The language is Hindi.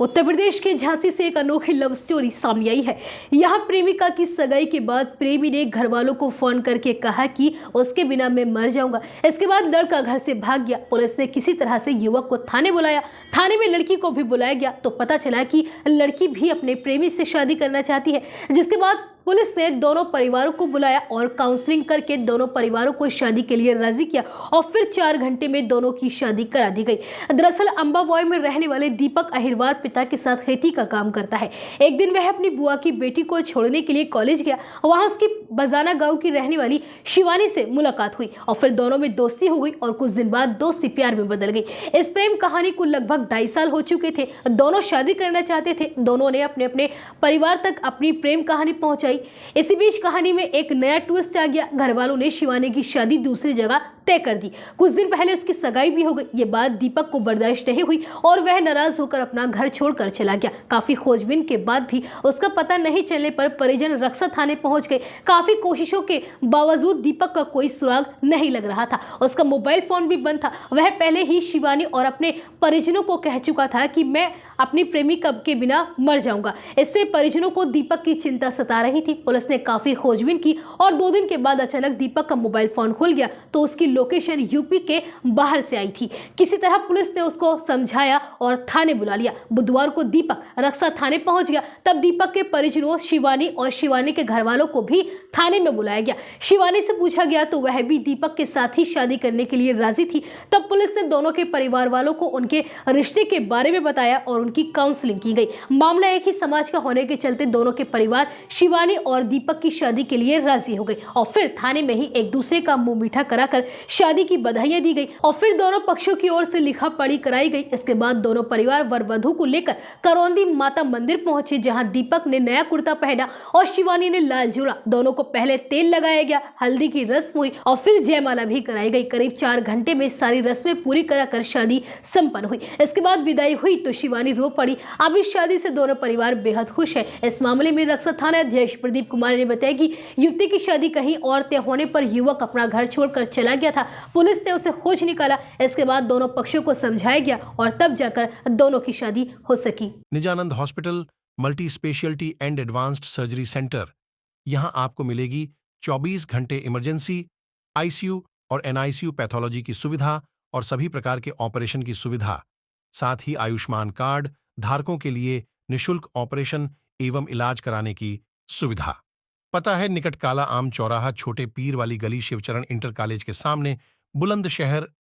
उत्तर प्रदेश के झांसी से एक अनोखी लव स्टोरी सामने आई है। यहाँ प्रेमिका की सगाई के बाद प्रेमी ने घर वालों को फोन करके कहा कि उसके बिना मैं मर जाऊंगा। इसके बाद लड़का घर से भाग गया। पुलिस ने किसी तरह से युवक को थाने बुलाया। थाने में लड़की को भी बुलाया गया तो पता चला कि लड़की भी अपने प्रेमी से शादी करना चाहती है। जिसके बाद पुलिस ने दोनों परिवारों को बुलाया और काउंसलिंग करके दोनों परिवारों को शादी के लिए राजी किया और फिर 4 घंटे में दोनों की शादी करा दी गई। दरअसल अंबावॉय में रहने वाले दीपक अहिरवार पिता के साथ खेती का काम करता है। एक दिन वह अपनी बुआ की बेटी को छोड़ने के लिए कॉलेज गया। वहां उसकी बजाना गांव की रहने वाली शिवानी से मुलाकात हुई और फिर दोनों में दोस्ती हो गई और कुछ दिन बाद दोस्ती प्यार में बदल गई। इस प्रेम कहानी को लगभग 2.5 साल हो चुके थे। दोनों शादी करना चाहते थे। दोनों ने अपने अपने परिवार तक अपनी प्रेम कहानी पहुंचाई। इसी बीच कहानी में एक नया ट्विस्ट आ गया। घर वालों ने शिवानी की शादी दूसरी जगह तय कर दी। कुछ दिन पहले उसकी सगाई भी हो गई। ये बात दीपक को बर्दाश्त नहीं हुई और वह नाराज होकर अपना घर छोड़कर चला गया। काफी खोजबीन के बाद भी उसका पता नहीं चलने पर परिजन रक्सा थाने पहुंच गए। काफी कोशिशों के बावजूद दीपक का कोई सुराग नहीं लग रहा था। उसका मोबाइल फोन भी बंद था। वह पहले ही शिवानी और अपने परिजनों को कह चुका था कि मैं अपनी प्रेमिका के बिना मर जाऊंगा। इससे परिजनों को दीपक की चिंता सता रही थी। पुलिस ने काफी खोजबीन की और 2 दिन के बाद अचानक दीपक का मोबाइल फोन खुल गया तो उसकी लोकेशन यूपी के बाहर से आई थी। किसी तरह पुलिस ने उसको समझाया और थाने बुला लिया। बुधवार को दीपक रक्सा थाने पहुंच गया। तब दीपक के परिजनों शिवानी और शिवानी के घर वालों को भी थाने में बुलाया गया। शिवानी से पूछा गया तो वह भी दीपक के साथ ही शादी करने के लिए राजी थी। तब पुलिस ने दोनों के परिवार वालों को उनके रिश्ते के बारे में बताया और उनकी काउंसलिंग की गई। मामला एक ही समाज का होने के चलते दोनों के परिवार शिवानी और दीपक की शादी के लिए राजी हो गए और फिर थाने में ही एक दूसरे का मुंह मीठा कराकर शादी की बधाइयां दी गई और फिर दोनों पक्षों की ओर से लिखा पढ़ी कराई गई। इसके बाद दोनों परिवार वर वधू को लेकर करौंदी माता मंदिर पहुंचे, जहां दीपक ने नया कुर्ता पहना और शिवानी ने लाल जोड़ा। दोनों को पहले तेल लगाया गया, हल्दी की रस्म हुई और फिर जयमाला भी कराई गई। करीब 4 घंटे में सारी रस्में पूरी कराकर शादी संपन्न हुई। इसके बाद विदाई हुई तो शिवानी रो पड़ी। अब इस शादी से दोनों परिवार बेहद खुश है। इस मामले में रक्सा थाना अध्यक्ष प्रदीप कुमार ने बताया कि युवती की शादी कहीं और तय होने पर युवक अपना घर छोड़कर चला गया था। पुलिस ने उसे खोज निकाला। इसके बाद दोनों पक्षों को समझाया गया और तब जाकर दोनों की शादी हो सकी। Nijanand hospital multi speciality and advanced surgery centre. यहां आपको मिलेगी 24 घंटे इमरजेंसी, आईसीयू और एनआईसीयू पैथोलॉजी की सुविधा और सभी प्रकार के ऑपरेशन की सुविधा। साथ ही आयुष्मान कार्ड धारकों के लिए निशुल्क ऑपरेशन एवं इलाज कराने की सुविधा। पता है निकट काला आम चौराहा, छोटे पीर वाली गली, शिवचरण इंटर कॉलेज के सामने, बुलंदशहर,